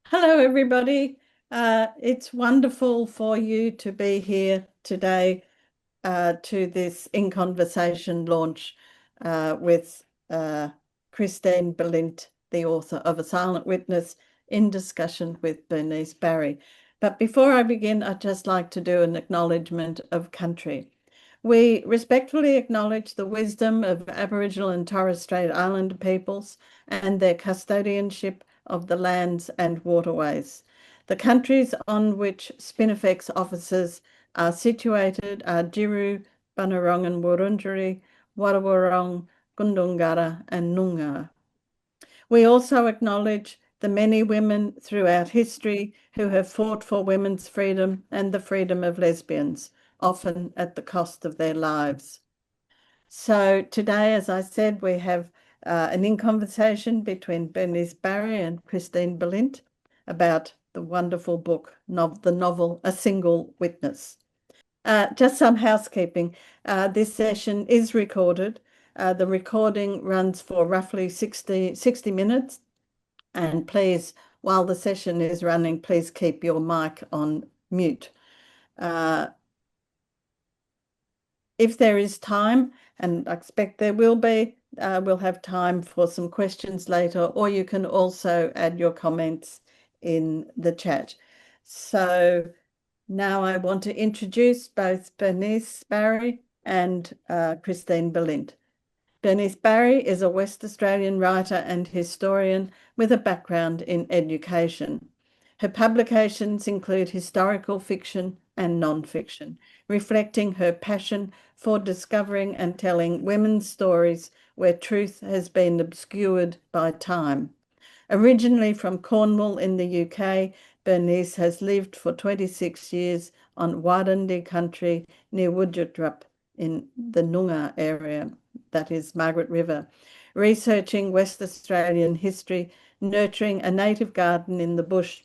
Hello, everybody. It's wonderful for you to be here today to this In Conversation launch with Christine Balint, the author of A Silent Witness, in discussion with Bernice Barry. But before I begin, I'd just like to do an acknowledgement of country. We respectfully acknowledge the wisdom of Aboriginal and Torres Strait Islander peoples and their custodianship of the lands and waterways. The countries on which Spinifex offices are situated are Diru, Bunurong and Wurundjeri, Warrawarong, Gundungurra and Noongar. We also acknowledge the many women throughout history who have fought for women's freedom and the freedom of lesbians, often at the cost of their lives. So today, as I said, we have an in conversation between Bernice Barry and Christine Balint about the wonderful book, the novel A Single Witness. Just some housekeeping. This session is recorded. The recording runs for roughly 60 minutes. And please, while the session is running, please keep your mic on mute. If there is time, and I expect there will be, we'll have time for some questions later, or you can also add your comments in the chat. So now I want to introduce both Bernice Barry and Christine Balint. Bernice Barry is a West Australian writer and historian with a background in education. Her publications include historical fiction and non-fiction, reflecting her passion for discovering and telling women's stories where truth has been obscured by time. Originally from Cornwall in the UK, Bernice has lived for 26 years on Warrandi country near Wujutrup in the Noongar area, that is Margaret River, researching West Australian history, nurturing a native garden in the bush,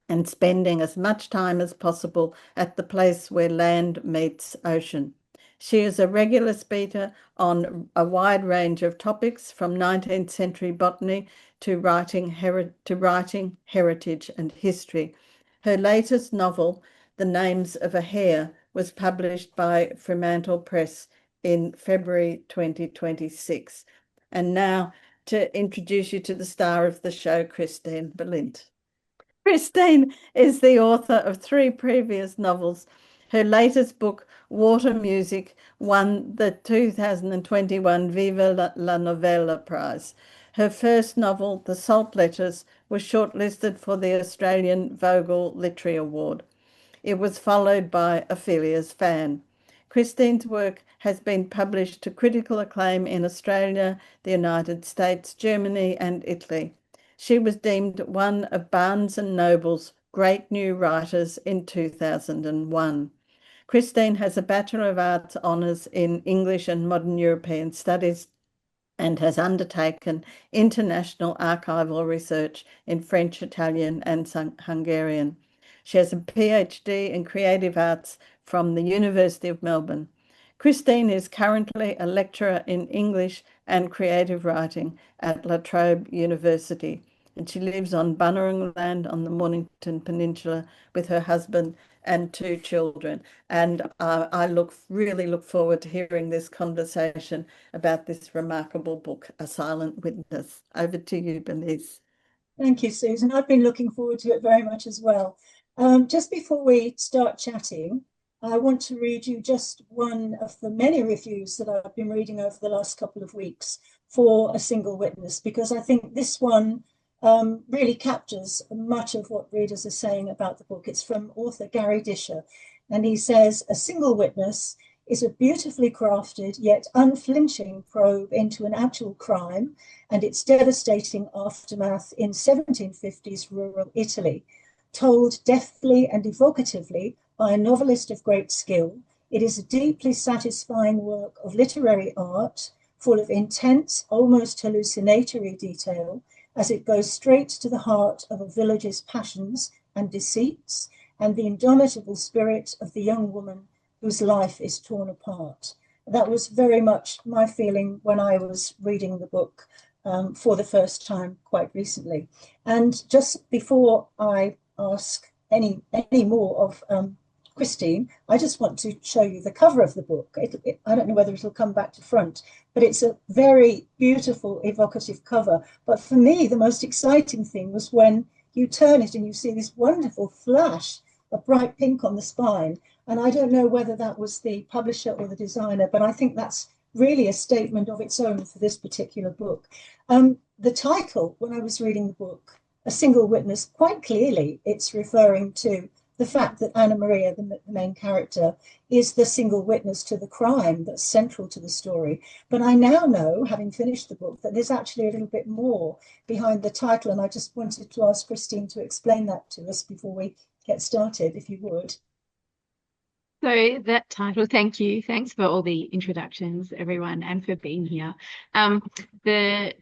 and spending as much time as possible at the place where land meets ocean. She is a regular speaker on a wide range of topics from 19th century botany to writing, heritage and history. Her latest novel, The Names of a Hare, was published by Fremantle Press in February 2026. And now to introduce you to the star of the show, Christine Balint. Christine is the author of three previous novels. Her latest book, Water Music, won the 2021 Viva la Novella Prize. Her first novel, The Salt Letters, was shortlisted for the Australian Vogel Literary Award. It was followed by Ophelia's Fan. Christine's work has been published to critical acclaim in Australia, the United States, Germany, and Italy. She was deemed one of Barnes and Noble's great new writers in 2001. Christine has a Bachelor of Arts honours in English and Modern European Studies and has undertaken international archival research in French, Italian, and Hungarian. She has a PhD in Creative Arts from the University of Melbourne. Christine is currently a lecturer in English and creative writing at La Trobe University, and she lives on Bunurong land on the Mornington Peninsula with her husband and two children. And I really look forward to hearing this conversation about this remarkable book, A Silent Witness. Over to you, Bernice. Thank you, Susan. I've been looking forward to it very much as well. Just before we start chatting, I want to read you just one of the many reviews that I've been reading over the last couple of weeks for A Single Witness, because I think this one really captures much of what readers are saying about the book. It's from author Gary Disher, and he says, A Single Witness is a beautifully crafted yet unflinching probe into an actual crime and its devastating aftermath in 1750s rural Italy. Told deftly and evocatively by a novelist of great skill, it is a deeply satisfying work of literary art, full of intense, almost hallucinatory detail, as it goes straight to the heart of a village's passions and deceits and the indomitable spirit of the young woman whose life is torn apart. That was very much my feeling when I was reading the book. for the first time quite recently. And just before I ask any more of Christine, I just want to show you the cover of the book. I don't know whether it'll come back to front, but it's a very beautiful, evocative cover. But for me, the most exciting thing was when you turn it and you see this wonderful flash of bright pink on the spine. And I don't know whether that was the publisher or the designer, but I think that's really a statement of its own for this particular book. The title, when I was reading the book, A Single Witness, quite clearly it's referring to the fact that Anna Maria, the main character, is the single witness to the crime that's central to the story. But I now know, having finished the book, that there's actually a little bit more behind the title. And I just wanted to ask Christine to explain that to us before we get started, if you would. So that title, thank you. Thanks for all the introductions, everyone, and for being here. The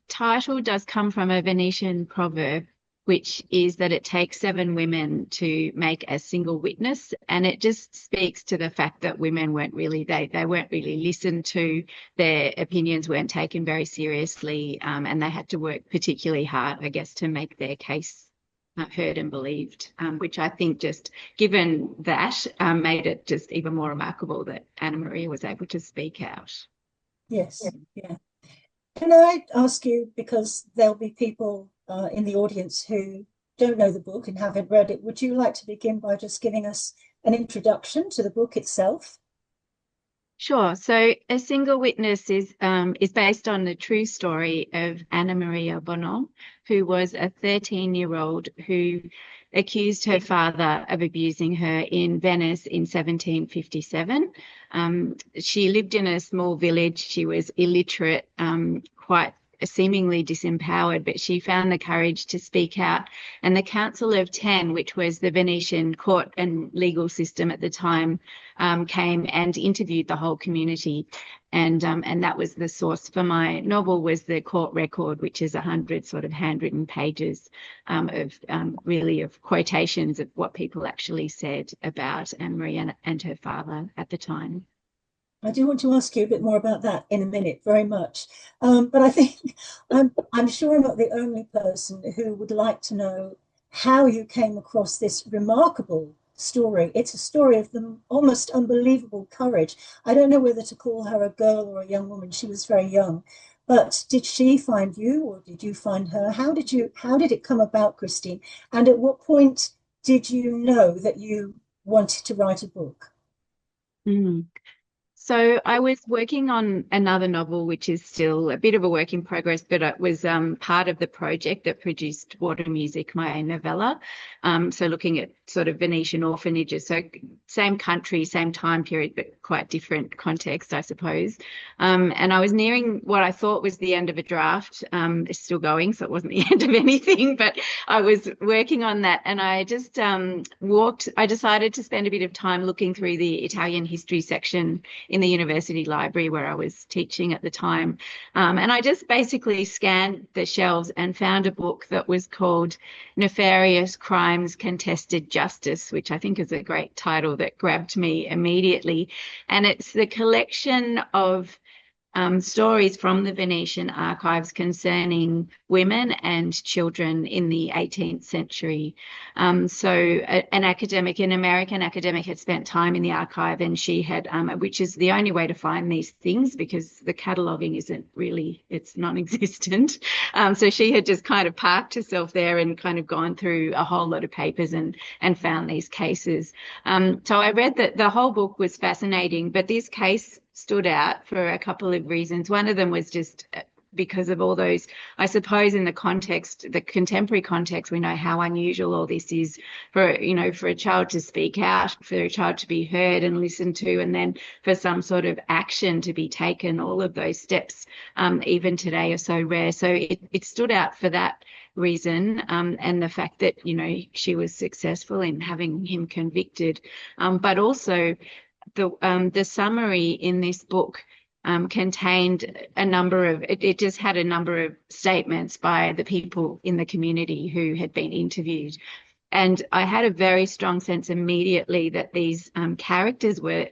title does come from a Venetian proverb, which is that it takes 7 women to make a single witness. And it just speaks to the fact that women weren't really, they weren't really listened to, their opinions weren't taken very seriously, and they had to work particularly hard, I guess, to make their case heard and believed, which I think just given that made it just even more remarkable that Anna Maria was able to speak out. Yes, yeah. Can I ask you, because there'll be people in the audience who don't know the book and haven't read it, would you like to begin by just giving us an introduction to the book itself? Sure. So A Single Witness is based on the true story of Anna Maria Bonon, who was a 13-year-old who accused her father of abusing her in Venice in 1757. She lived in a small village. She was illiterate, quite seemingly disempowered, but she found the courage to speak out. And the Council of 10, which was the Venetian court and legal system at the time, came and interviewed the whole community. And that was the source for my novel, was the court record, which is 100 sort of handwritten pages of quotations of what people actually said about Anne Marie and her father at the time. I do want to ask you a bit more about that in a minute, very much. But I think I'm sure I'm not the only person who would like to know how you came across this remarkable story. It's a story of the almost unbelievable courage. I don't know whether to call her a girl or a young woman. She was very young. But did she find you or did you find her? How did it come about, Christine? And at what point did you know that you wanted to write a book? Mm. So I was working on another novel, which is still a bit of a work in progress, but it was part of the project that produced Water Music, my novella. So looking at sort of Venetian orphanages, so same country, same time period, but quite different context, I suppose. And I was nearing what I thought was the end of a draft. It's still going, so it wasn't the end of anything, but I was working on that. And I just I decided to spend a bit of time looking through the Italian history section in the university library where I was teaching at the time. And I just basically scanned the shelves and found a book that was called Nefarious Crimes, Contested Justice, which I think is a great title that grabbed me immediately. And it's the collection of stories from the Venetian archives concerning women and children in the 18th century. An American academic had spent time in the archive, and she had, which is the only way to find these things because the cataloguing it's non-existent. So she had just kind of parked herself there and kind of gone through a whole lot of papers and found these cases. So I read that the whole book was fascinating, but this case stood out for a couple of reasons. One of them was just because of all those, I suppose, in the context, the contemporary context, we know how unusual all this is for a child to speak out, for a child to be heard and listened to, and then for some sort of action to be taken. All of those steps, even today, are so rare. So it stood out for that reason, and the fact that, she was successful in having him convicted, but also the summary in this book contained it just had a number of statements by the people in the community who had been interviewed. And I had a very strong sense immediately that these characters were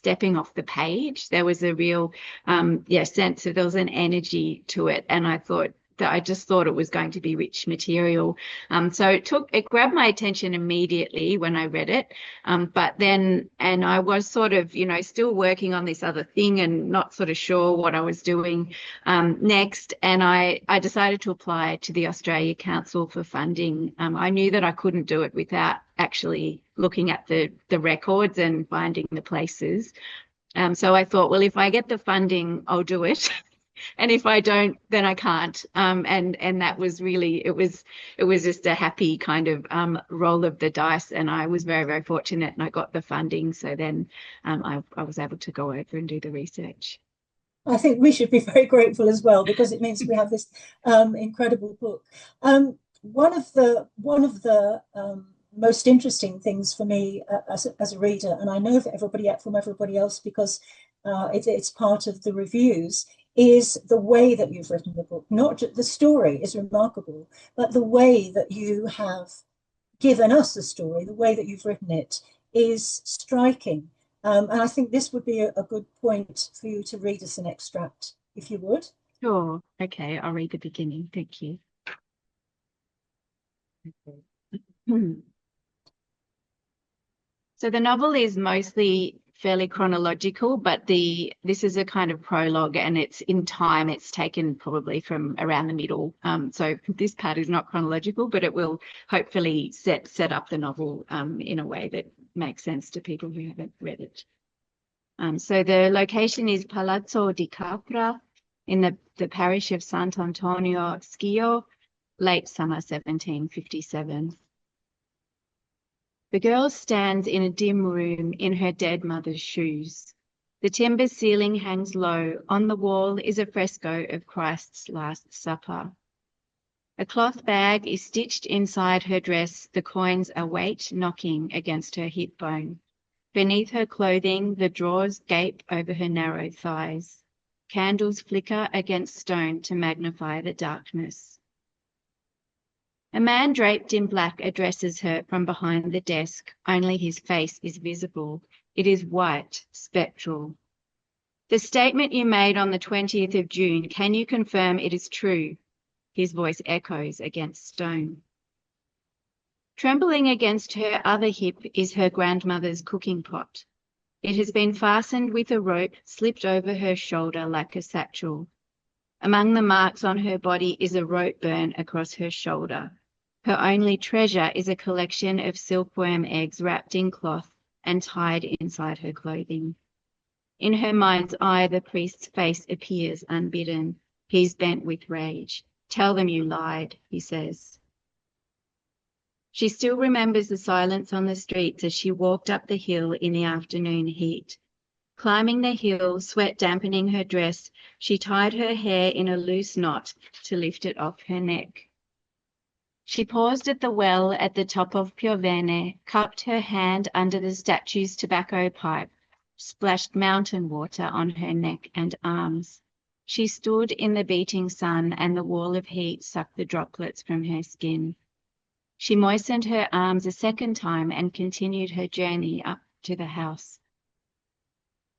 stepping off the page. There was a real sense of, there was an energy to it, and I just thought it was going to be rich material. So it grabbed my attention immediately when I read it. But then, and I was sort of, still working on this other thing and not sort of sure what I was doing next. And I decided to apply to the Australia Council for funding. I knew that I couldn't do it without actually looking at the records and finding the places. So I thought, well, if I get the funding, I'll do it. And if I don't, then I can't. And that was really, it was just a happy kind of roll of the dice. And I was very, very fortunate, and I got the funding. So then I was able to go over and do the research. I think we should be very grateful as well, because it means we have this incredible book. One of the most interesting things for me as a reader, and I know from everybody else, because it's part of the reviews, is the way that you've written the book. Not just the story is remarkable, but the way that you have given us the story, the way that you've written it, is striking. And I think this would be a good point for you to read us an extract, if you would. Sure. Okay, I'll read the beginning. Thank you. Okay. So the novel is mostly fairly chronological, but this is a kind of prologue, and it's in time. It's taken probably from around the middle. So this part is not chronological, but it will hopefully set up the novel in a way that makes sense to people who haven't read it. So the location is Palazzo di Capra in the parish of Sant'Antonio Schio, late summer 1757. The girl stands in a dim room in her dead mother's shoes. The timber ceiling hangs low. On the wall is a fresco of Christ's Last Supper. A cloth bag is stitched inside her dress. The coins await knocking against her hip bone. Beneath her clothing, the drawers gape over her narrow thighs. Candles flicker against stone to magnify the darkness. A man draped in black addresses her from behind the desk. Only his face is visible. It is white, spectral. The statement you made on the 20th of June, can you confirm it is true? His voice echoes against stone. Trembling against her other hip is her grandmother's cooking pot. It has been fastened with a rope slipped over her shoulder like a satchel. Among the marks on her body is a rope burn across her shoulder. Her only treasure is a collection of silkworm eggs wrapped in cloth and tied inside her clothing. In her mind's eye, the priest's face appears unbidden. He's bent with rage. Tell them you lied, he says. She still remembers the silence on the streets as she walked up the hill in the afternoon heat. Climbing the hill, sweat dampening her dress, she tied her hair in a loose knot to lift it off her neck. She paused at the well at the top of Piovene, cupped her hand under the statue's tobacco pipe, splashed mountain water on her neck and arms. She stood in the beating sun, and the wall of heat sucked the droplets from her skin. She moistened her arms a second time and continued her journey up to the house.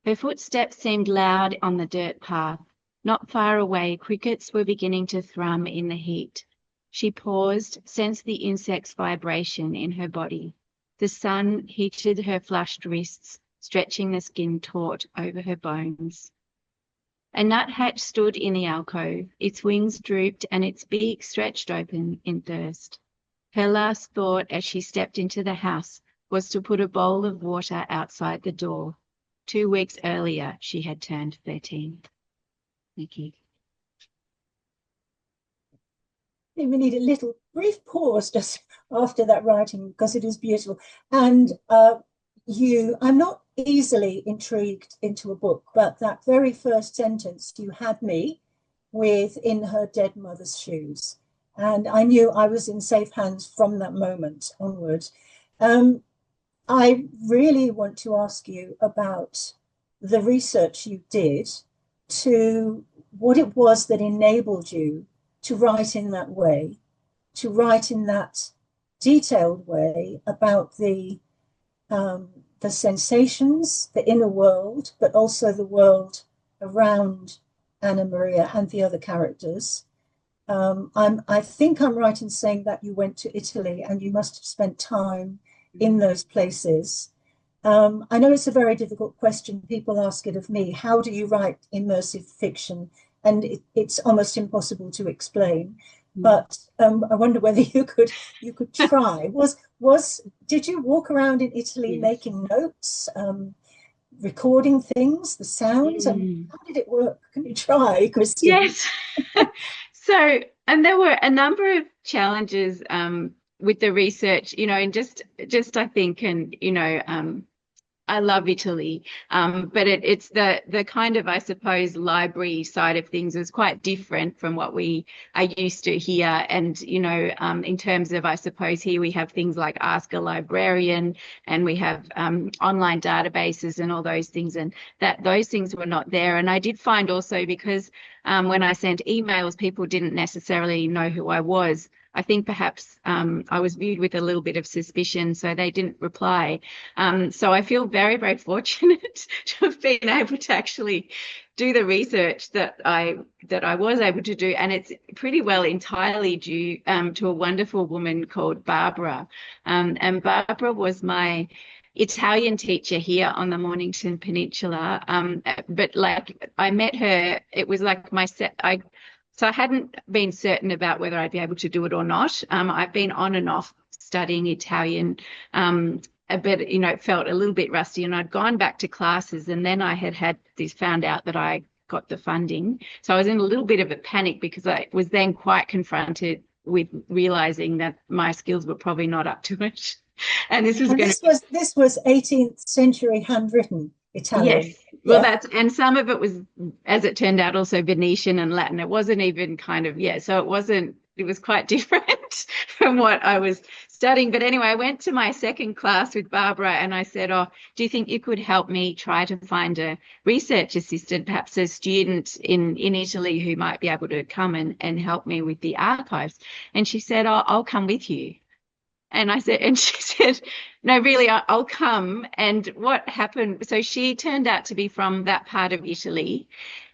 Her footsteps seemed loud on the dirt path. Not far away, crickets were beginning to thrum in the heat. She paused, sensed the insect's vibration in her body. The sun heated her flushed wrists, stretching the skin taut over her bones. A nuthatch stood in the alcove. Its wings drooped and its beak stretched open in thirst. Her last thought as she stepped into the house was to put a bowl of water outside the door. 2 weeks earlier, she had turned 13. Thank you. We need a little brief pause just after that writing, because it is beautiful. And I'm not easily intrigued into a book, but that very first sentence, you had me with in her dead mother's shoes. And I knew I was in safe hands from that moment onward. I really want to ask you about the research you did, to what it was that enabled you to write in that way, to write in that detailed way about the the sensations, the inner world, but also the world around Anna Maria and the other characters. I think I'm right in saying that you went to Italy and you must have spent time in those places. I know it's a very difficult question. People ask it of me. How do you write immersive fiction? And it's almost impossible to explain. But I wonder whether you could try. Did you walk around in Italy making notes, recording things, the sounds? And how did it work? Can you try, Christian? Yes. So, and there were a number of challenges with the research, and just I think, and I love Italy, but it's the kind of, I suppose, library side of things is quite different from what we are used to here. And, in terms of, I suppose, here we have things like Ask a Librarian, and we have online databases and all those things, and those things were not there. And I did find also, because when I sent emails, people didn't necessarily know who I was. I think perhaps I was viewed with a little bit of suspicion, so they didn't reply. So I feel very, very fortunate to have been able to actually do the research that I was able to do, and it's pretty well entirely due to a wonderful woman called Barbara. And Barbara was my Italian teacher here on the Mornington Peninsula. But like I met her, it was like so I hadn't been certain about whether I'd be able to do it or not. I've been on and off studying Italian, but it felt a little bit rusty, and I'd gone back to classes, and then I had found out that I got the funding. So I was in a little bit of a panic, because I was then quite confronted with realizing that my skills were probably not up to it. And this was 18th century handwritten Italian. Yes. Well, and some of it was, as it turned out, also Venetian and Latin. It wasn't even so it was quite different from what I was studying. But anyway, I went to my second class with Barbara, and I said, do you think you could help me try to find a research assistant, perhaps a student in Italy who might be able to come and help me with the archives? And she said, I'll come with you. And she said, no, really, I'll come. And what happened? So she turned out to be from that part of Italy.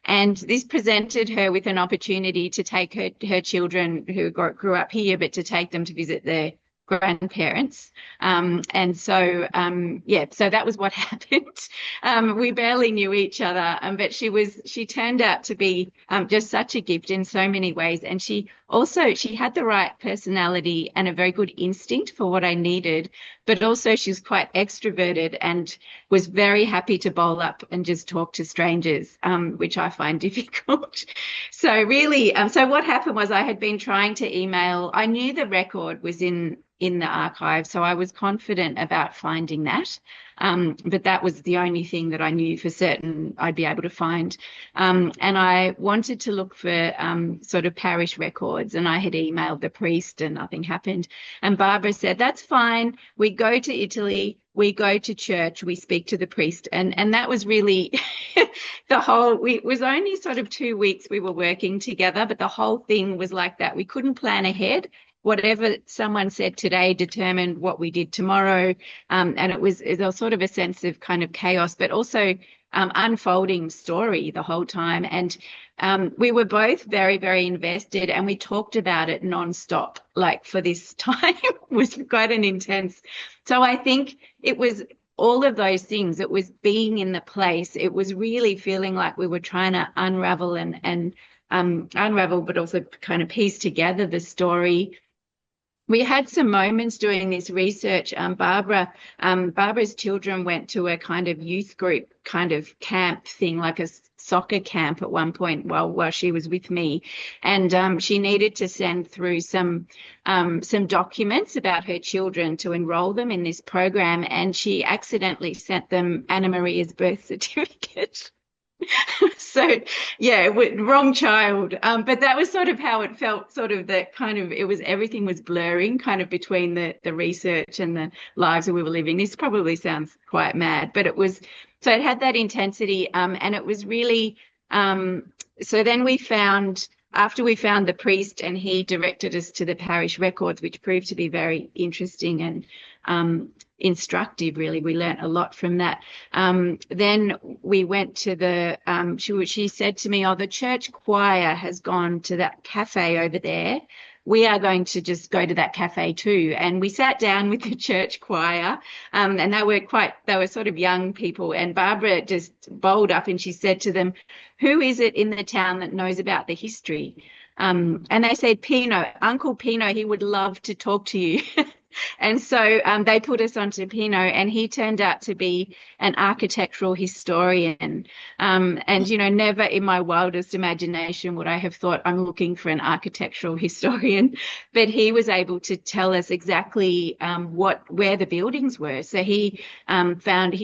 And this presented her with an opportunity to take her children who grew up here, but to take them to visit their grandparents. And so, so that was what happened. We barely knew each other, but she turned out to be just such a gift in so many ways. And she had the right personality and a very good instinct for what I needed, but also she was quite extroverted and was very happy to bowl up and just talk to strangers, which I find difficult. So really, so what happened was I had been trying to email. I knew the record was in the archive, so I was confident about finding that. But that was the only thing that I knew for certain I'd be able to find. And I wanted to look for sort of parish records, and I had emailed the priest and nothing happened. And Barbara said, that's fine. We go to Italy, we go to church, we speak to the priest. And that was really it was only sort of 2 weeks we were working together, but the whole thing was like that. We couldn't plan ahead. Whatever someone said today determined what we did tomorrow. And it was sort of a sense of kind of chaos, but also unfolding story the whole time. And we were both very, very invested, and we talked about it nonstop. Like for this time was quite an intense. So I think it was all of those things. It was being in the place. It was really feeling like we were trying to unravel and unravel, but also kind of piece together the story. We had some moments doing this research. Barbara's children went to a kind of youth group kind of camp thing, like a soccer camp at one point while she was with me. And she needed to send through some documents about her children to enroll them in this program. And she accidentally sent them Anna Maria's birth certificate. So yeah, wrong child. But that was sort of how it felt, sort of that kind of, everything was blurring kind of between the research and the lives that we were living. This probably sounds quite mad, but it had that intensity. And it was really, so then after we found the priest, and he directed us to the parish records, which proved to be very interesting and instructive, really. We learnt a lot from that. Then we went to the, she said to me, oh, the church choir has gone to that cafe over there. We are going to just go to that cafe too. And we sat down with the church choir, and they were sort of young people. And Barbara just bowled up and she said to them, who is it in the town that knows about the history? And they said, Pino, Uncle Pino, he would love to talk to you. And so they put us onto Pino, and he turned out to be an architectural historian. And, you know, never in my wildest imagination would I have thought I'm looking for an architectural historian, but he was able to tell us exactly where the buildings were. So he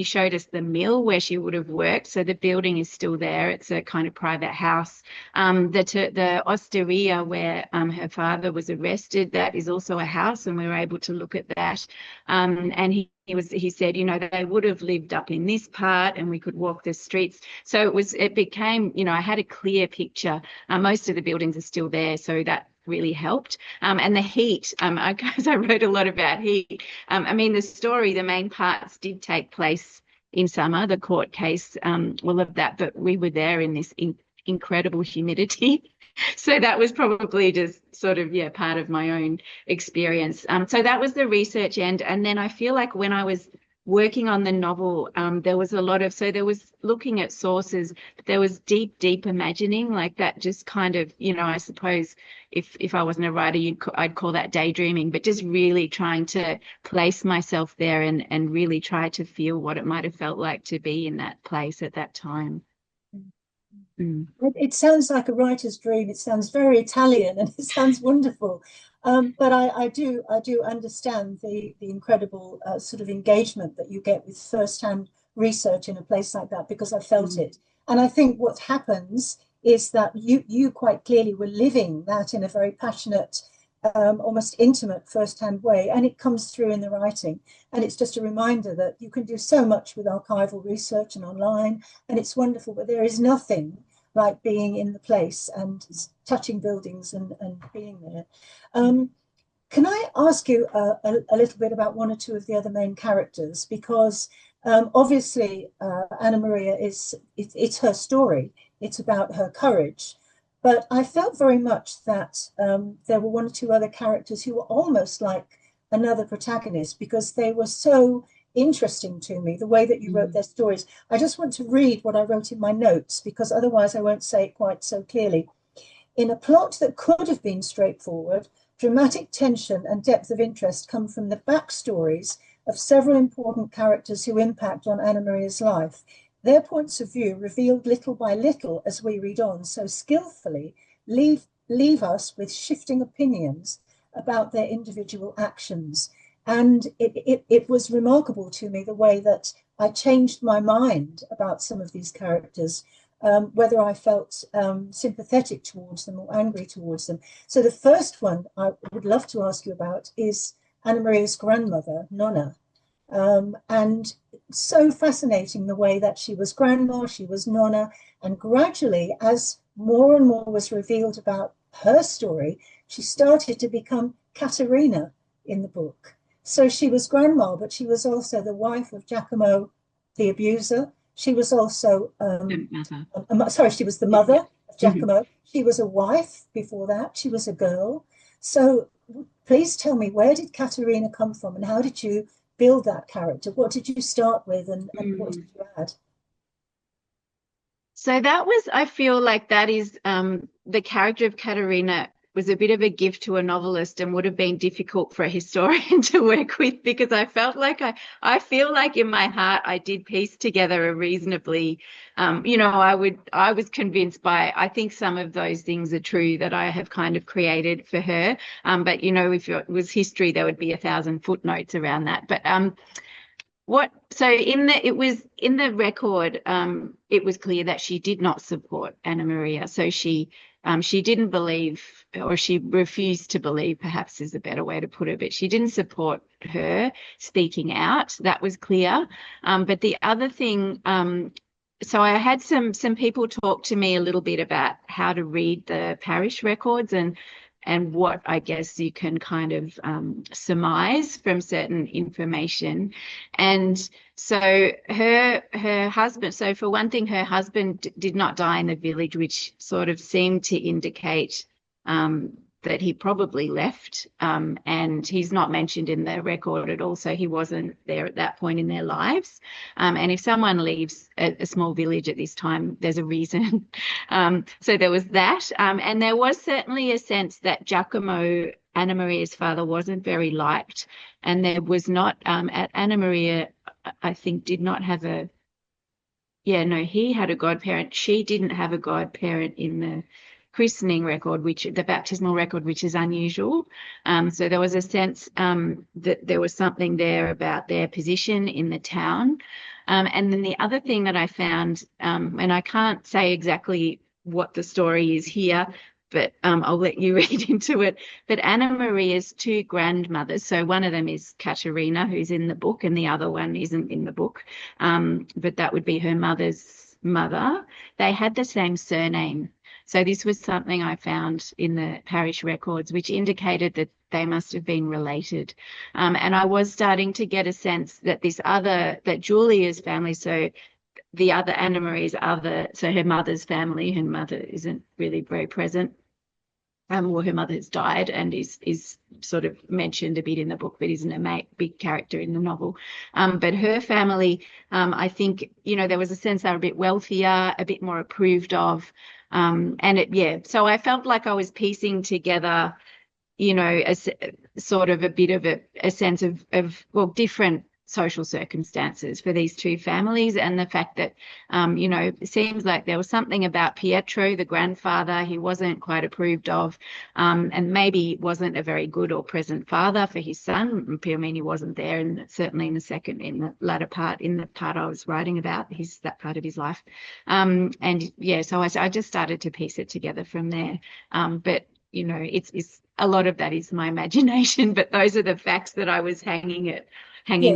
showed us the mill where she would have worked. So the building is still there. It's a kind of private house. The osteria where her father was arrested, that is also a house, and we were able to look at that. And he said, you know, they would have lived up in this part, and we could walk the streets. So it became, you know, I had a clear picture. Most of the buildings are still there, so that really helped. And the heat, because I wrote a lot about heat. I mean, the main parts did take place in summer, the court case, all of that, but we were there in this incredible humidity. So that was probably just sort of, part of my own experience. So that was the research end. And then I feel like when I was working on the novel, there was there was looking at sources, but there was deep imagining, like that just kind of, you know, I suppose if I wasn't a writer, I'd call that daydreaming, but just really trying to place myself there and really try to feel what it might have felt like to be in that place at that time. It sounds like a writer's dream. It sounds very Italian, and it sounds wonderful. But I do understand the incredible sort of engagement that you get with first-hand research in a place like that, because I felt it. And I think what happens is that you quite clearly were living that in a very passionate, almost intimate first-hand way, and it comes through in the writing. And it's just a reminder that you can do so much with archival research and online, and it's wonderful, but there is nothing like being in the place and touching buildings and being there. Can I ask you a little bit about one or two of the other main characters? Because obviously Anna Maria it's her story. It's about her courage. But I felt very much that there were one or two other characters who were almost like another protagonist, because they were so interesting to me, the way that you wrote their stories. I just want to read what I wrote in my notes, because otherwise I won't say it quite so clearly. In a plot that could have been straightforward, dramatic tension and depth of interest come from the backstories of several important characters who impact on Anna Maria's life. Their points of view, revealed little by little as we read on, so skillfully leave us with shifting opinions about their individual actions. And it was remarkable to me the way that I changed my mind about some of these characters, whether I felt sympathetic towards them or angry towards them. So the first one I would love to ask you about is Anna Maria's grandmother, Nonna. And so fascinating the way that she was grandma, she was Nonna, and gradually, as more and more was revealed about her story, she started to become Caterina in the book. So she was grandma, but she was also the wife of Giacomo, the abuser. She was also, she was the mother of Giacomo. She was a wife before that. She was a girl. So please tell me, where did Caterina come from, and how did you build that character? What did you start with, and what did you add? So that was, I feel like that is the character of Caterina was a bit of a gift to a novelist and would have been difficult for a historian to work with, because I felt like I feel like in my heart I did piece together a reasonably, I was convinced by, I think some of those things are true that I have kind of created for her. But, you know, if it was history, there would be 1,000 footnotes around that. But it was in the record, it was clear that she did not support Anna Maria. So she didn't believe, or she refused to believe, perhaps is a better way to put it, but she didn't support her speaking out. That was clear. But the other thing, so I had some people talk to me a little bit about how to read the parish records, and what I guess you can kind of surmise from certain information. And so her husband, so for one thing, her husband did not die in the village, which sort of seemed to indicate that he probably left, and he's not mentioned in the record at all, so he wasn't there at that point in their lives. And if someone leaves a small village at this time, there's a reason. So there was that, and there was certainly a sense that Giacomo, Anna Maria's father, wasn't very liked, and there was not, Anna Maria, I think, did not have he had a godparent. She didn't have a godparent in the christening record, the baptismal record, which is unusual. So there was a sense that there was something there about their position in the town. And then the other thing that I found, and I can't say exactly what the story is here, but I'll let you read into it. But Anna Maria's two grandmothers, so one of them is Caterina, who's in the book, and the other one isn't in the book, but that would be her mother's mother. They had the same surname. So this was something I found in the parish records, which indicated that they must have been related. And I was starting to get a sense that that Julia's family, so the other Anna Marie's so her mother's family, her mother isn't really very present. Well, her mother has died and is sort of mentioned a bit in the book, but isn't a big character in the novel. But her family, I think, there was a sense they were a bit wealthier, a bit more approved of. So I felt like I was piecing together, a sort of a bit of a sense of different social circumstances for these two families, and the fact that, it seems like there was something about Pietro, the grandfather, he wasn't quite approved of, and maybe wasn't a very good or present father for his son. I mean, he wasn't there, and certainly in the latter part, in the part I was writing about, that part of his life. So I just started to piece it together from there. But it's a lot of that is my imagination, but those are the facts that I was hanging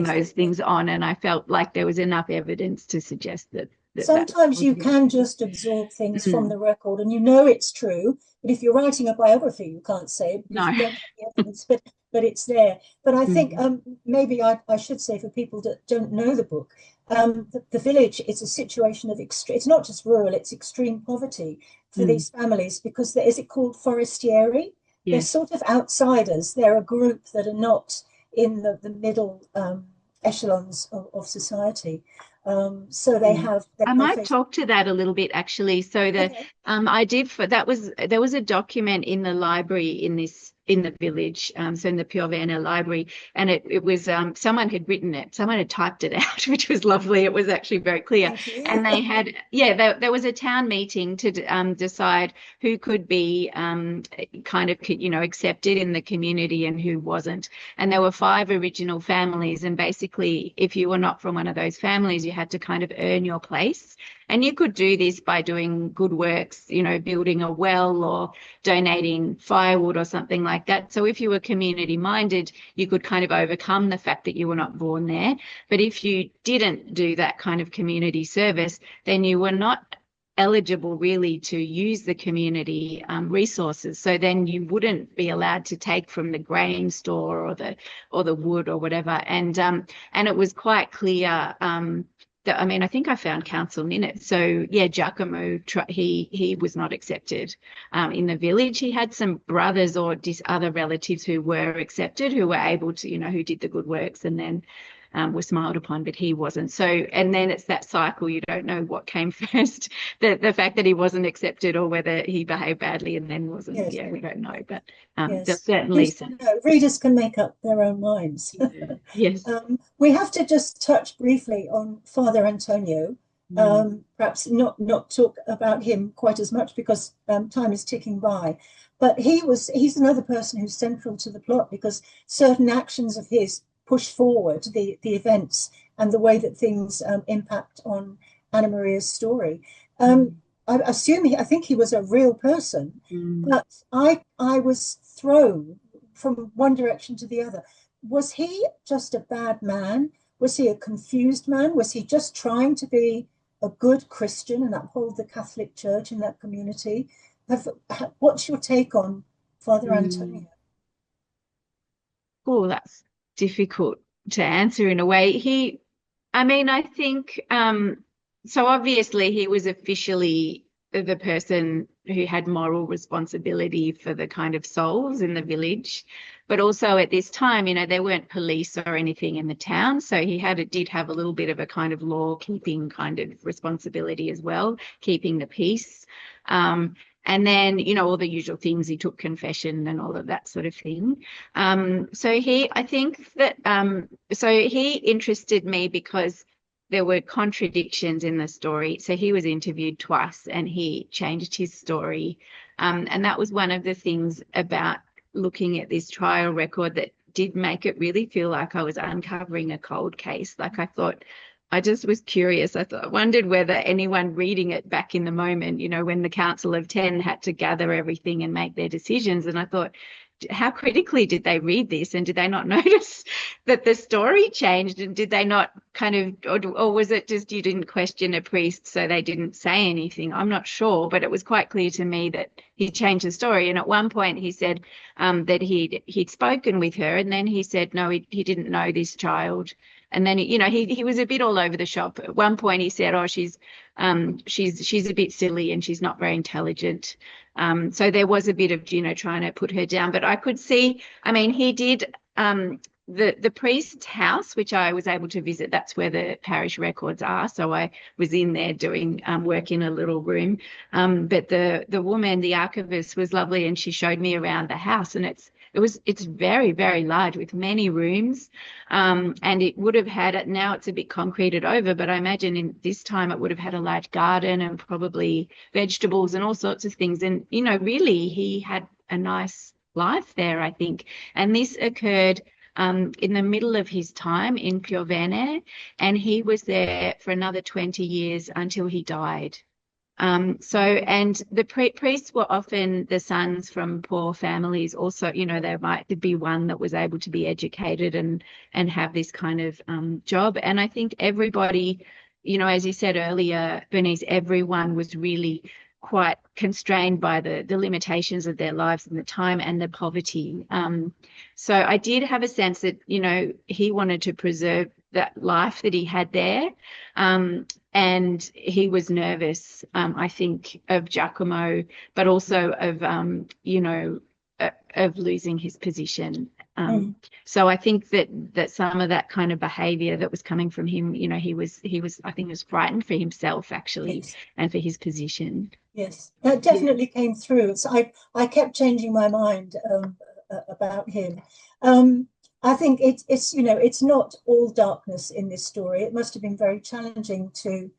those things on, and I felt like there was enough evidence to suggest that sometimes you can just absorb things from the record, and it's true. But if you're writing a biography, you can't say it because you don't have the evidence. But it's there. But I think maybe I should say, for people that don't know the book, the village is a situation of extreme. It's not just rural; it's extreme poverty for these families, because is it called forestieri? They're sort of outsiders. They're a group that are not in the middle echelons of society. So they have. I might talk to that a little bit, actually. So there was a document in the library in the village, so in the Piovene library, and it was someone had written it, someone had typed it out, which was lovely. It was actually very clear. And they had, there was a town meeting to decide who could be kind of, accepted in the community and who wasn't. And there were 5 original families, and basically, if you were not from one of those families, you had to kind of earn your place. And you could do this by doing good works, building a well or donating firewood or something like that. So if you were community minded, you could kind of overcome the fact that you were not born there. But if you didn't do that kind of community service, then you were not eligible really to use the community resources. So then you wouldn't be allowed to take from the grain store or the wood or whatever. And it was quite clear. I think I found council minutes. So Giacomo, he was not accepted in the village. He had some brothers or other relatives who were accepted, who were able to, who did the good works and then were smiled upon, but he wasn't. So, and then it's that cycle. You don't know what came first, the fact that he wasn't accepted or whether he behaved badly and then wasn't. Yes. Yeah, we don't know, but there's certainly some. Readers can make up their own minds. Yes. We have to just touch briefly on Father Antonio. Perhaps not talk about him quite as much because time is ticking by. But he's another person who's central to the plot, because certain actions of his push forward the events and the way that things impact on Anna Maria's story. I think he was a real person, but I was thrown from one direction to the other. Was he just a bad man? Was he a confused man? Was he just trying to be a good Christian and uphold the Catholic Church in that community? What's your take on Father Antonio? Oh, that's difficult to answer in a way. I think, so obviously he was officially the person who had moral responsibility for the kind of souls in the village. But also at this time, there weren't police or anything in the town. So did have a little bit of a kind of law keeping kind of responsibility as well, keeping the peace. And then, all the usual things, he took confession and all of that sort of thing. I think that, so he interested me because there were contradictions in the story. So he was interviewed twice and he changed his story. And that was one of the things about looking at this trial record that did make it really feel like I was uncovering a cold case. Like I just was curious. I wondered whether anyone reading it back in the moment, when the Council of 10 had to gather everything and make their decisions. And I thought, how critically did they read this? And did they not notice that the story changed? And did they not kind of, or was it just you didn't question a priest, so they didn't say anything? I'm not sure, but it was quite clear to me that he changed the story. And at one point he said that he'd spoken with her, and then he said, no, he didn't know this child. And then, he was a bit all over the shop. At one point he said, oh, she's a bit silly and she's not very intelligent. So there was a bit of, trying to put her down. But I could see, he did the priest's house, which I was able to visit. That's where the parish records are. So I was in there doing work in a little room. But the woman, the archivist, was lovely, and she showed me around the house, and it's very, very large with many rooms. And it would have had, now it's a bit concreted over, but I imagine in this time it would have had a large garden and probably vegetables and all sorts of things. And, really he had a nice life there, I think. And this occurred in the middle of his time in Piovene, and he was there for another 20 years until he died. And the priests were often the sons from poor families. Also, there might be one that was able to be educated and have this kind of job. And I think everybody, as you said earlier, Bernice, everyone was really quite constrained by the limitations of their lives and the time and the poverty. So I did have a sense that, he wanted to preserve that life that he had there. And he was nervous, I think, of Giacomo, but also of losing his position. So I think that some of that kind of behavior that was coming from him, he was I think he was frightened for himself, actually, yes, and for his position. Yes, that definitely came through. So I kept changing my mind about him. I think it's not all darkness in this story. It must have been very challenging to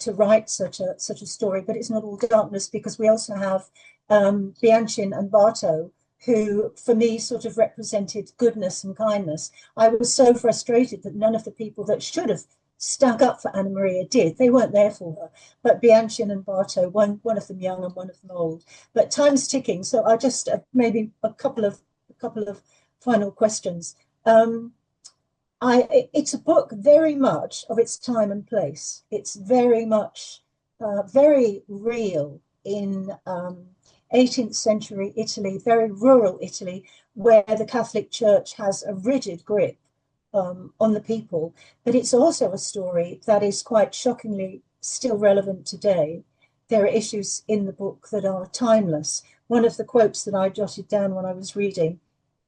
write such a story, but it's not all darkness, because we also have Bianchin and Barto, who for me sort of represented goodness and kindness. I was so frustrated that none of the people that should have stuck up for Anna Maria did. They weren't there for her. But Bianchin and Barto, one of them young and one of them old. But time's ticking, so I just maybe a couple of final questions. It's a book very much of its time and place. It's very much very real in 18th century Italy, very rural Italy, where the Catholic Church has a rigid grip on the people. But it's also a story that is quite shockingly still relevant today. There are issues in the book that are timeless. One of the quotes that I jotted down when I was reading,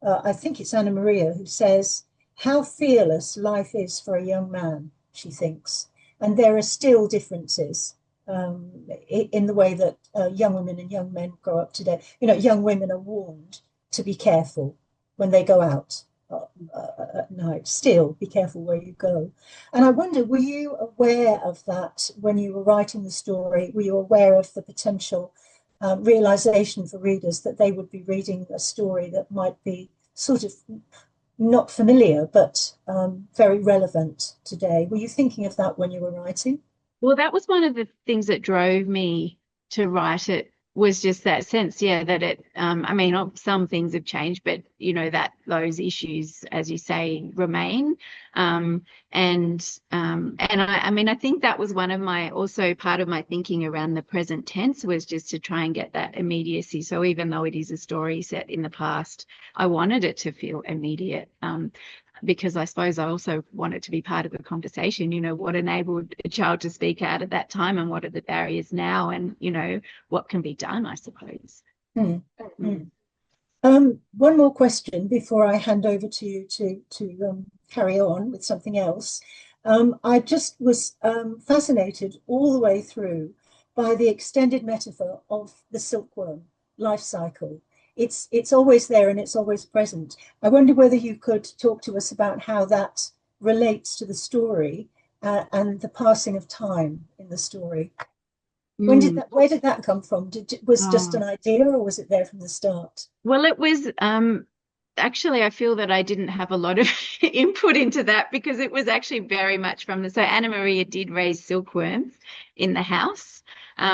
I think it's Anna Maria, who says, "How fearless life is for a young man," she thinks. And there are still differences in the way that young women and young men grow up today. Young women are warned to be careful when they go out at night. Still, be careful where you go. And I wonder, were you aware of that when you were writing the story? Were you aware of the potential realization for readers that they would be reading a story that might be sort of not familiar, but very relevant today? Were you thinking of that when you were writing? Well, that was one of the things that drove me to write it was just that sense, yeah, that it, I mean, some things have changed, but that those issues, as you say, remain. I mean, I think that was one of my, also part of my thinking around the present tense was just to try and get that immediacy. So even though it is a story set in the past, I wanted it to feel immediate. Because I suppose I also want it to be part of the conversation, what enabled a child to speak out at that time and what are the barriers now and, what can be done, I suppose. Mm. Mm. One more question before I hand over to you to carry on with something else. I just was fascinated all the way through by the extended metaphor of the silkworm life cycle. It's always there and it's always present. I wonder whether you could talk to us about how that relates to the story and the passing of time in the story. Where did that come from? Was it just an idea or was it there from the start? Well, it was actually, I feel that I didn't have a lot of input into that because it was actually very much so Anna Maria did raise silkworms in the house.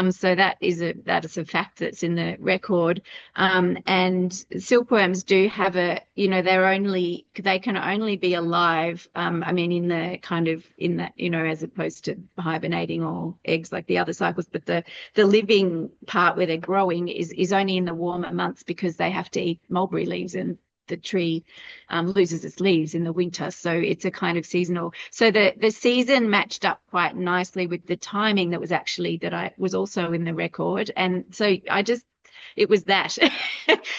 So that is a fact that's in the record. And silkworms do have they can only be alive. I mean, in that, as opposed to hibernating or eggs like the other cycles, but the living part where they're growing is only in the warmer months because they have to eat mulberry leaves and the tree loses its leaves in the winter. So it's a kind of seasonal. So the season matched up quite nicely with the timing that I was also in the record. And so it was that.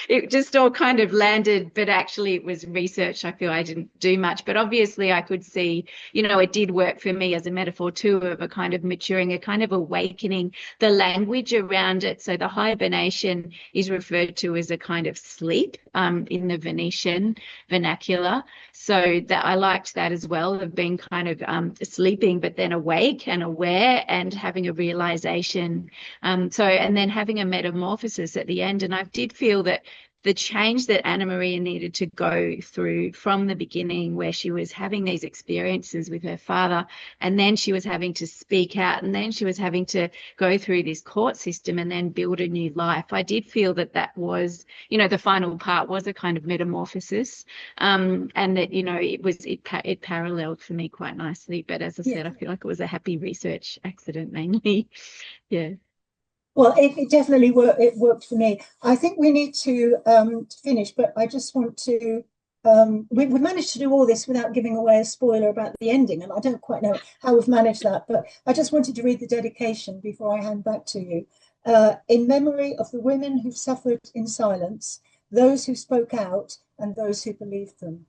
It just all kind of landed, but actually it was research. I feel I didn't do much, but obviously I could see, it did work for me as a metaphor too of a kind of maturing, a kind of awakening, the language around it. So the hibernation is referred to as a kind of sleep in the Venetian vernacular. So that I liked that as well, of being kind of sleeping, but then awake and aware and having a realization. And then having a metamorphosis at the end. And I did feel that the change that Anna Maria needed to go through from the beginning, where she was having these experiences with her father, and then she was having to speak out, and then she was having to go through this court system and then build a new life. I did feel that was, the final part was a kind of metamorphosis, and that, it paralleled for me quite nicely. But as I said, I feel like it was a happy research accident mainly. Yeah. Well, it definitely worked. It worked for me. I think we need to finish, but I just want to. We managed to do all this without giving away a spoiler about the ending, and I don't quite know how we've managed that. But I just wanted to read the dedication before I hand back to you. In memory of the women who've suffered in silence, those who spoke out, and those who believed them.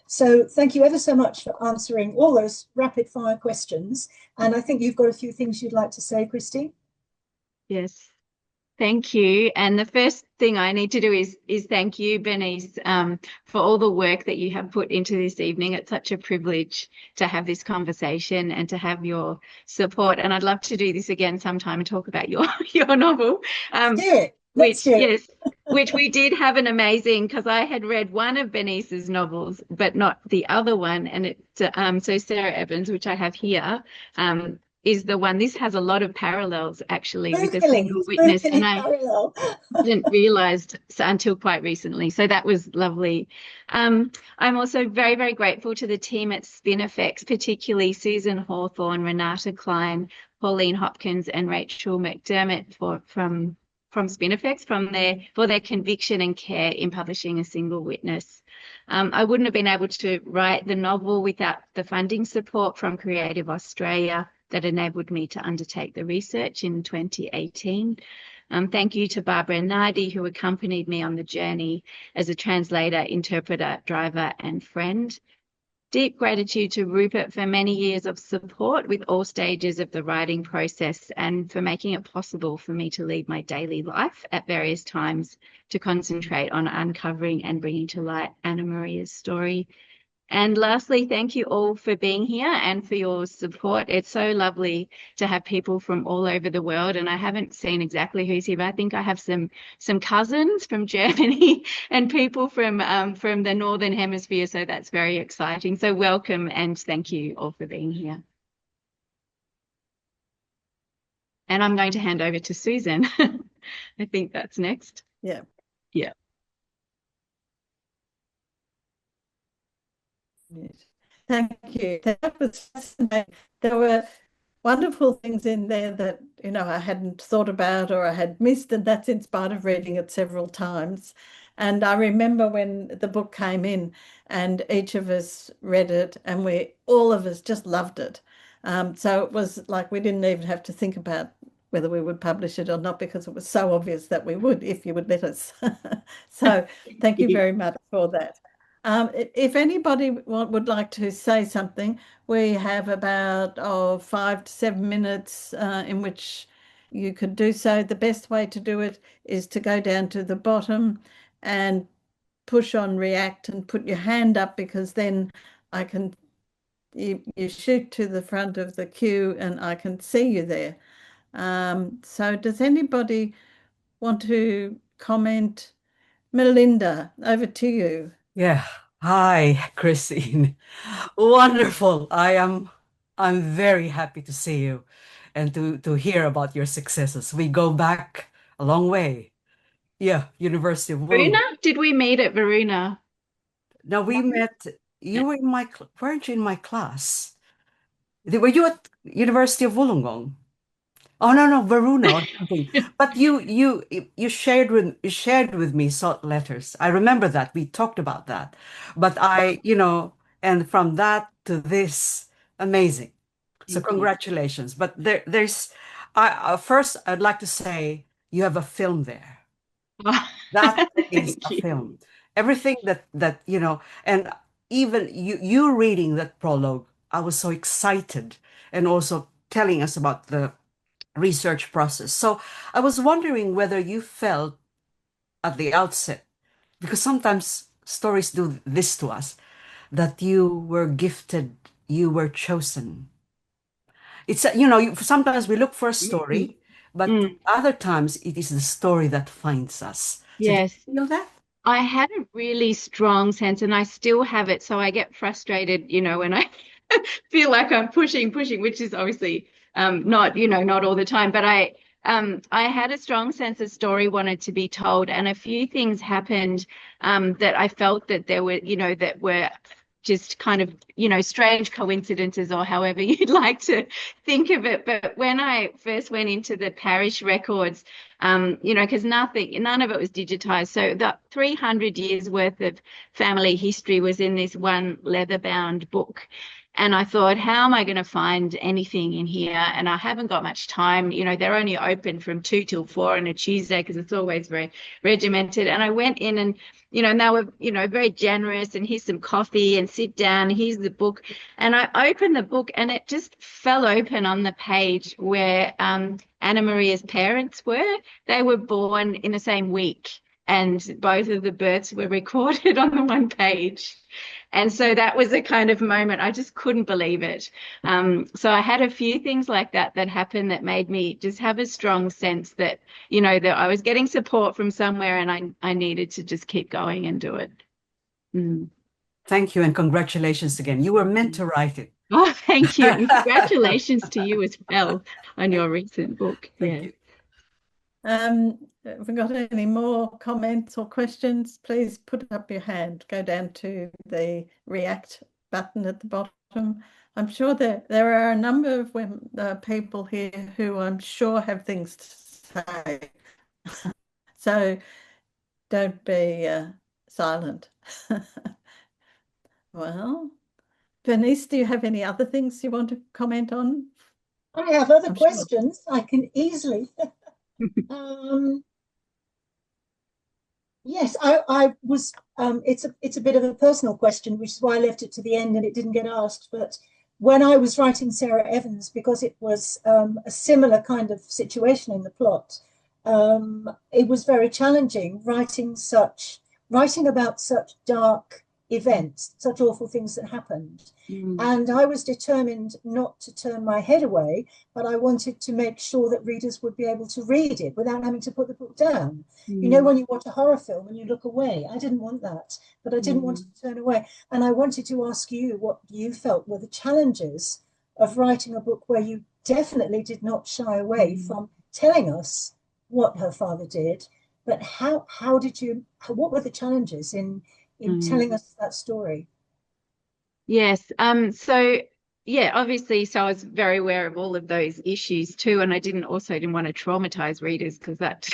So thank you ever so much for answering all those rapid fire questions. And I think you've got a few things you'd like to say, Christy. Yes, thank you. And the first thing I need to do is thank you, Bernice, for all the work that you have put into this evening. It's such a privilege to have this conversation and to have your support. And I'd love to do this again sometime and talk about your novel. Let's do it. Let's do it. Yes, which we did have an amazing, because I had read one of Bernice's novels, but not the other one. And so Sarah Evans, which I have here, is the one. This has a lot of parallels actually with a single witness, and I didn't realize until quite recently. So that was lovely. I'm also very, very grateful to the team at Spinifex, particularly Susan Hawthorne, Renata Klein, Pauline Hopkins, and Rachel McDermott from Spinifex for their conviction and care in publishing A Single Witness. I wouldn't have been able to write the novel without the funding support from Creative Australia that enabled me to undertake the research in 2018. Thank you to Barbara Nardi, who accompanied me on the journey as a translator, interpreter, driver, and friend. Deep gratitude to Rupert for many years of support with all stages of the writing process and for making it possible for me to lead my daily life at various times to concentrate on uncovering and bringing to light Anna Maria's story. And lastly, thank you all for being here and for your support. It's so lovely to have people from all over the world, and I haven't seen exactly who's here, but I think I have some cousins from Germany and people from the Northern Hemisphere, so that's very exciting. So welcome and thank you all for being here. And I'm going to hand over to Susan. I think that's next. Yeah. Yeah. Yes. Thank you. That was fascinating. There were wonderful things in there that, I hadn't thought about or I had missed, and that's in spite of reading it several times. And I remember when the book came in and each of us read it and all of us just loved it. So it was like we didn't even have to think about whether we would publish it or not because it was so obvious that we would if you would let us. So thank you very much for that. If anybody would like to say something, we have about 5 to 7 minutes in which you could do so. The best way to do it is to go down to the bottom and push on react and put your hand up, because then I can you shoot to the front of the queue and I can see you there. So does anybody want to comment? Melinda, over to you. Yeah. Hi, Christine. Wonderful. I'm very happy to see you and to hear about your successes. We go back a long way. Yeah, University of Varuna? Wollongong. Did we meet at Varuna? Now we met, you were in weren't you in my class? Were you at University of Wollongong? Oh no, no, Varuna or something. But you shared with me salt letters. I remember that. We talked about that. But and from that to this, amazing. So Thank you. congratulations. But there's I first I'd like to say you have a film there. That is Thank a you. film. Everything and even you reading that prologue, I was so excited, and also telling us about the research process. So I was wondering whether you felt at the outset, because sometimes stories do this to us, that you were gifted, you were chosen. Sometimes we look for a Mm, story, but mm. other times it is the story that finds us. So do Yes. you feel that? I had a really strong sense, and I still have it. So I get frustrated, when I feel like I'm pushing, which is obviously not, not all the time. But I had a strong sense the story wanted to be told, and a few things happened that I felt that there were, that were just kind of, strange coincidences, or however you'd like to think of it. But when I first went into the parish records, because none of it was digitized. So the 300 years worth of family history was in this one leather-bound book. And I thought, how am I going to find anything in here? And I haven't got much time. They're only open from 2 till 4 on a Tuesday because it's always very regimented. And I went in and they were, very generous, and here's some coffee and sit down. Here's the book. And I opened the book and it just fell open on the page where Anna Maria's parents were. They were born in the same week, and both of the births were recorded on the one page. And so that was a kind of moment. I just couldn't believe it. So I had a few things like that happened that made me just have a strong sense that, that I was getting support from somewhere, and I needed to just keep going and do it. Mm. Thank you and congratulations again. You were meant to write it. Oh, thank you. And congratulations to you as well on your recent book. Thank Yeah. you. Have we got any more comments or questions? Please put up your hand. Go down to the react button at the bottom. I'm sure there are a number of people here who I'm sure have things to say. So don't be silent. Well, Bernice, do you have any other things you want to comment on? I have other I'm sure. questions. I can easily. Yes, I was. It's a bit of a personal question, which is why I left it to the end and it didn't get asked. But when I was writing Sarah Evans, because it was a similar kind of situation in the plot, it was very challenging writing about such dark events, such awful things that happened. And I was determined not to turn my head away, but I wanted to make sure that readers would be able to read it without having to put the book down. You know, when you watch a horror film and you look away, I didn't want that, but I didn't want to turn away. And I wanted to ask you what you felt were the challenges of writing a book where you definitely did not shy away from telling us what her father did. But what were the challenges in telling us that story? Yes. So yeah, obviously, so I was very aware of all of those issues too, and I didn't want to traumatize readers because that's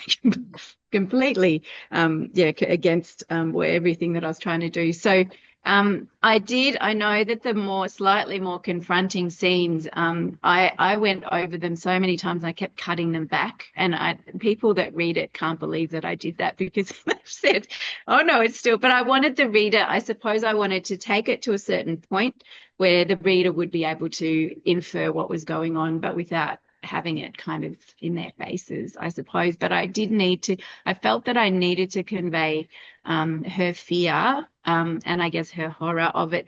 completely against everything that I was trying to do. So I know that the slightly more confronting scenes, I went over them so many times and I kept cutting them back. And people that read it can't believe that I did that because they've said, oh no, it's still, but I wanted the reader, I suppose I wanted to take it to a certain point where the reader would be able to infer what was going on, but without having it kind of in their faces, I suppose. But I felt that I needed to convey her fear and I guess her horror of it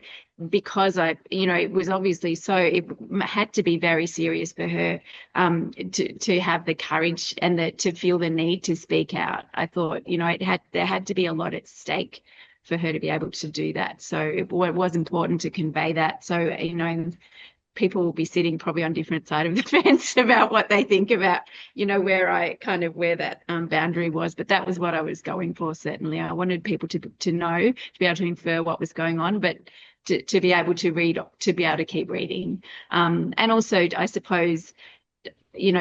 because it was obviously it had to be very serious for her to have the courage and to feel the need to speak out. I thought, there had to be a lot at stake for her to be able to do that. So it was important to convey that. So, people will be sitting probably on different side of the fence about what they think about, where that boundary was. But that was what I was going for, certainly. I wanted people to know, to be able to infer what was going on, but to be able to read, to be able to keep reading. And also, I suppose,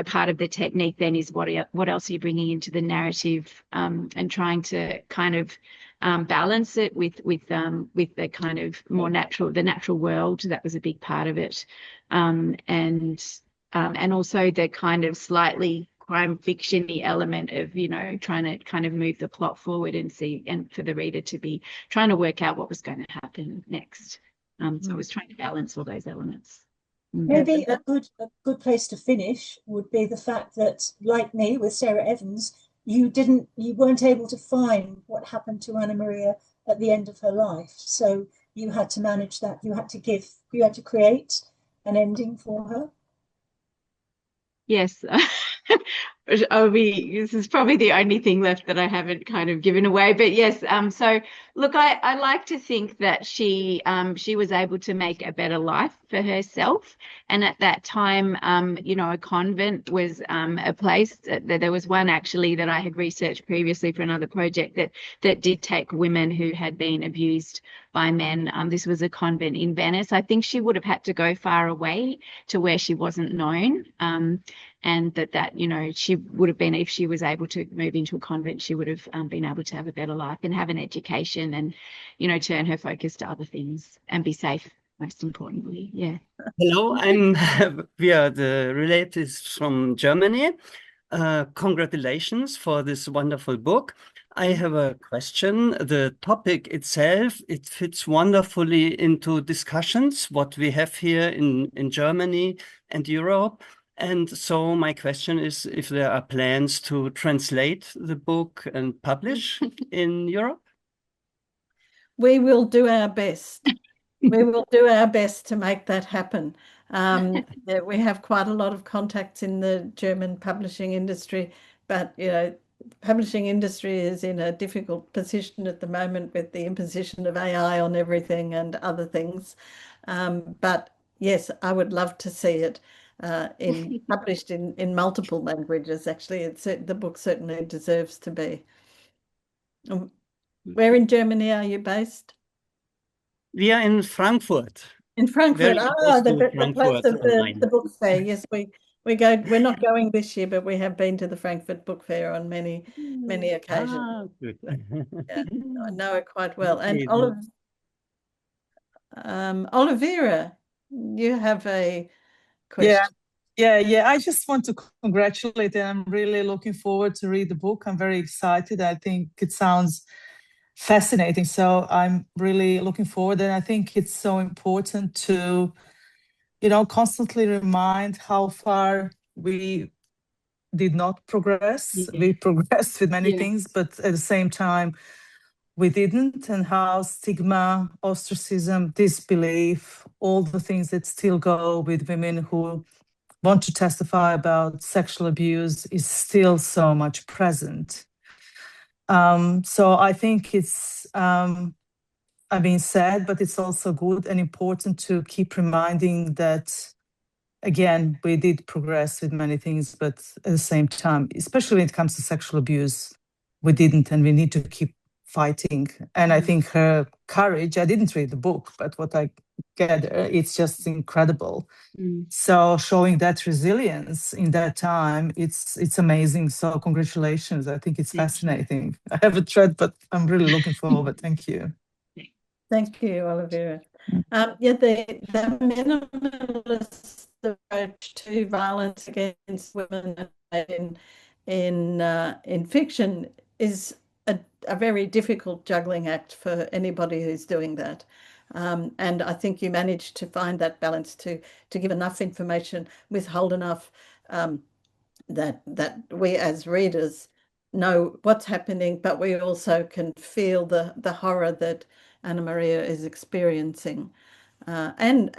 part of the technique then is what else are you bringing into the narrative and trying to kind of balance it with the kind of more the natural world. That was a big part of it, and also the kind of slightly crime fiction-y element of trying to kind of move the plot forward and for the reader to be trying to work out what was going to happen next. So I was trying to balance all those elements. Maybe a good place to finish would be the fact that, like me with Sarah Evans, you weren't able to find what happened to Anna Maria at the end of her life. So you had to manage that. You had to create an ending for her. Yes. This is probably the only thing left that I haven't kind of given away. But yes, so look, I like to think that she was able to make a better life for herself. And at that time, a convent was a place there was one actually that I had researched previously for another project that did take women who had been abused by men. This was a convent in Venice. I think she would have had to go far away to where she wasn't known. And that she would have been, if she was able to move into a convent, she would have been able to have a better life and have an education and, turn her focus to other things and be safe, most importantly. Yeah. Hello, we are the relatives from Germany. Congratulations for this wonderful book. I have a question. The topic itself, it fits wonderfully into discussions, what we have here in Germany and Europe. And so my question is if there are plans to translate the book and publish in Europe? We will do our best. We will do our best to make that happen. We have quite a lot of contacts in the German publishing industry, but publishing industry is in a difficult position at the moment with the imposition of AI on everything and other things. But yes, I would love to see it published in multiple languages. Actually, the book certainly deserves to be. Where in Germany are you based? We are in Frankfurt. In Frankfurt. Very close to The place Frankfurt of am Main. the book fair. Yes, we go. We're not going this year, but we have been to the Frankfurt Book Fair on many occasions. Good. Yeah, I know it quite well. And Okay, Olivera, you have a question. Yeah. I just want to congratulate and I'm really looking forward to read the book. I'm very excited. I think it sounds fascinating. So I'm really looking forward. And I think it's so important to, constantly remind how far we did not progress. We progressed with many things, but at the same time, we didn't, and how stigma, ostracism, disbelief, all the things that still go with women who want to testify about sexual abuse is still so much present. So I think it's, sad, but it's also good and important to keep reminding that again, we did progress with many things, but at the same time, especially when it comes to sexual abuse, we didn't, and we need to keep fighting. And I think her courage, I didn't read the book, but what I gather, it's just incredible. So showing that resilience in that time, it's amazing. So congratulations. I think it's fascinating. I haven't read, but I'm really looking forward. Thank you. Thank you, Olivia. Yeah, the minimalist approach to violence against women in fiction is a very difficult juggling act for anybody who's doing that. And I think you managed to find that balance to give enough information, withhold enough that we as readers know what's happening, but we also can feel the horror that Anna Maria is experiencing, and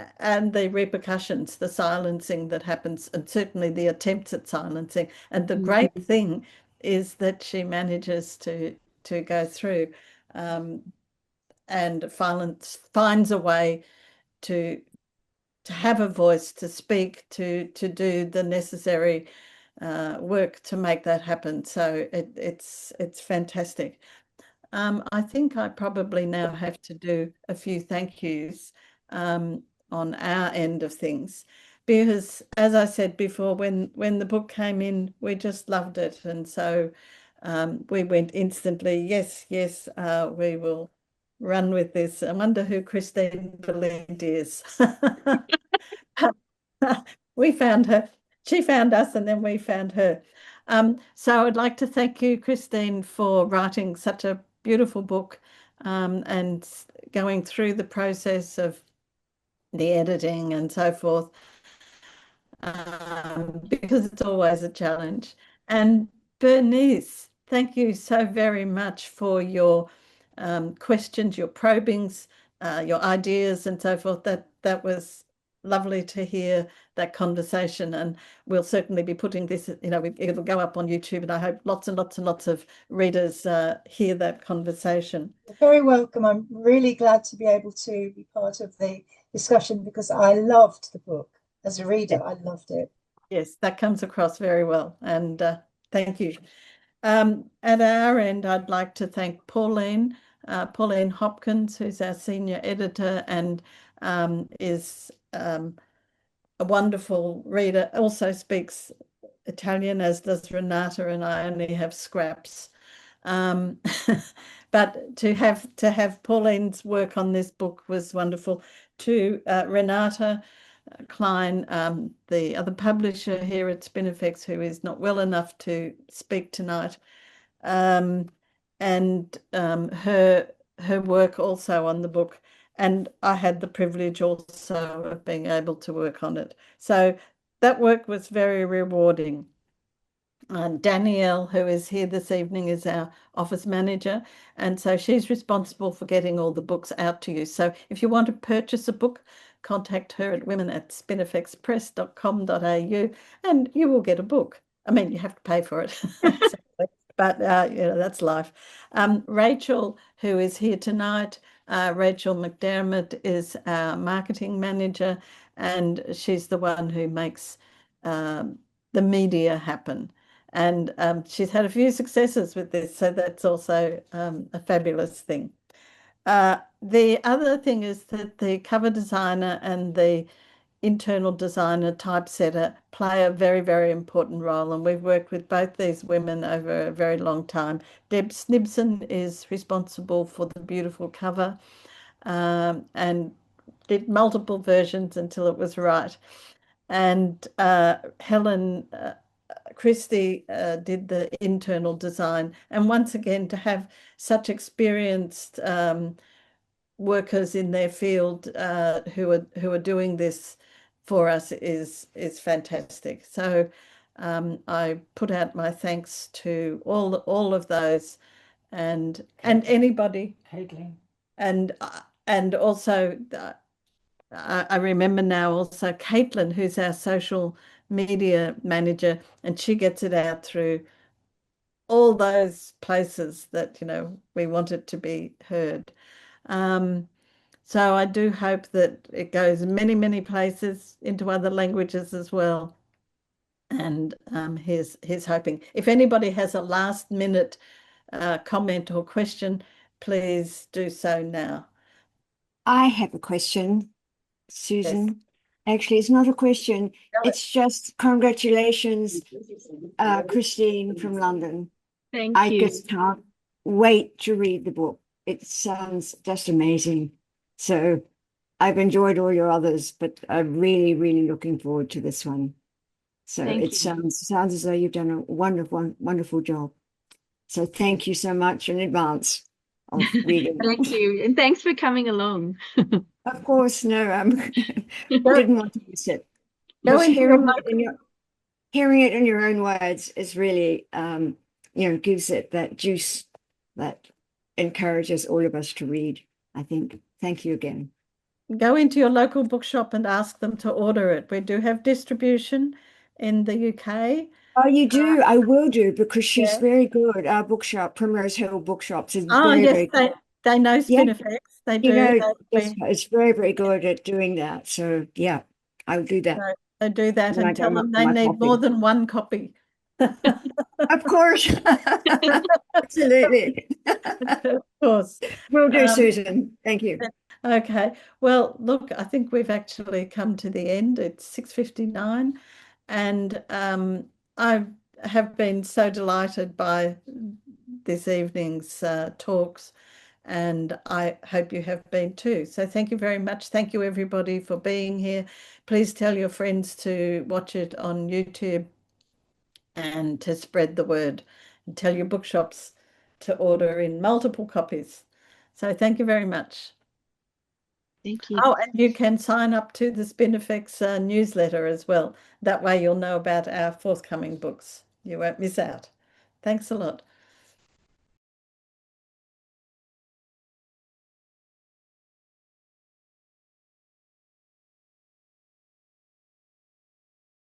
the repercussions, the silencing that happens, and certainly the attempts at silencing. And the great thing is that she manages to go through and finds a way to have a voice, to speak, to do the necessary work to make that happen. So it's fantastic. I think I probably now have to do a few thank yous on our end of things, because as I said before, when the book came in, we just loved it, and so we went instantly, yes, yes, we will run with this. I wonder who Christine Valid is. We found her. She found us, and then we found her. So I'd like to thank you, Christine, for writing such a beautiful book and going through the process of the editing and so forth, because it's always a challenge. And Bernice, thank you so very much for your questions, your probings, your ideas and so forth. That was lovely to hear that conversation, and we'll certainly be putting this, it'll go up on YouTube, and I hope lots and lots and lots of readers hear that conversation. You're very welcome. I'm really glad to be able to be part of the discussion because I loved the book. As a reader, I loved it. Yes, that comes across very well, and thank you. At our end, I'd like to thank Pauline Hopkins, who's our senior editor and is a wonderful reader, also speaks Italian, as does Renata, and I only have scraps. But to have Pauline's work on this book was wonderful. To Renata Klein, the other publisher here at Spinifex, who is not well enough to speak tonight, and her work also on the book. And I had the privilege also of being able to work on it. So that work was very rewarding. Danielle, who is here this evening, is our office manager, and so she's responsible for getting all the books out to you. So if you want to purchase a book, contact her at women@spinifexpress.com.au and you will get a book. I mean, you have to pay for it, but that's life. Rachel, who is here tonight, Rachel McDermott is our marketing manager, and she's the one who makes the media happen. And she's had a few successes with this, so that's also a fabulous thing. The other thing is that the cover designer and the internal designer, typesetter, play a very, very important role. And we've worked with both these women over a very long time. Deb Snibson is responsible for the beautiful cover and did multiple versions until it was right. And Helen Christie did the internal design. And once again, to have such experienced workers in their field who are doing this for us is fantastic. So I put out my thanks to all of those, and anybody, Caitlin. and also I remember now also Caitlin, who's our social media manager, and she gets it out through all those places that we want it to be heard. So I do hope that it goes many, many places into other languages as well. And here's hoping. If anybody has a last minute comment or question, please do so now. I have a question, Susan. Actually, it's not a question. It's just congratulations, Christine from London. Thank I you. just can't wait to read the book. It sounds just amazing. So I've enjoyed all your others, but I'm really, really looking forward to this one. So Thank it you. sounds as though you've done a wonderful, wonderful job. So thank you so much in advance of reading. Thank you. And thanks for coming along. Of course, no, Go- didn't want to miss it. Go Because into your hearing it in your own words is really, gives it that juice that encourages all of us to read, I think. Thank you again. Go into your local bookshop and ask them to order it. We do have distribution in the UK. Oh, you do? I will do, because she's Yeah. very good. Our bookshop, Primrose Hill Bookshops, is Oh, very, yes, very good. they know Yeah. Spinifex. They You do. know, it's very, very good at doing that. So yeah, I'll do that. They do that When I and go tell them for they my need coffee. more than one copy. Of course. Absolutely. Of course. Will do, Um, Susan. Thank you. Okay. Well, look, I think we've actually come to the end. It's 6:59, and I have been so delighted by this evening's talks, and I hope you have been too. So thank you very much. Thank you, everybody, for being here. Please tell your friends to watch it on YouTube and to spread the word, and tell your bookshops to order in multiple copies. So thank you very much. Thank you. Oh, and you can sign up to the Spinifex newsletter as well. That way you'll know about our forthcoming books. You won't miss out. Thanks a lot.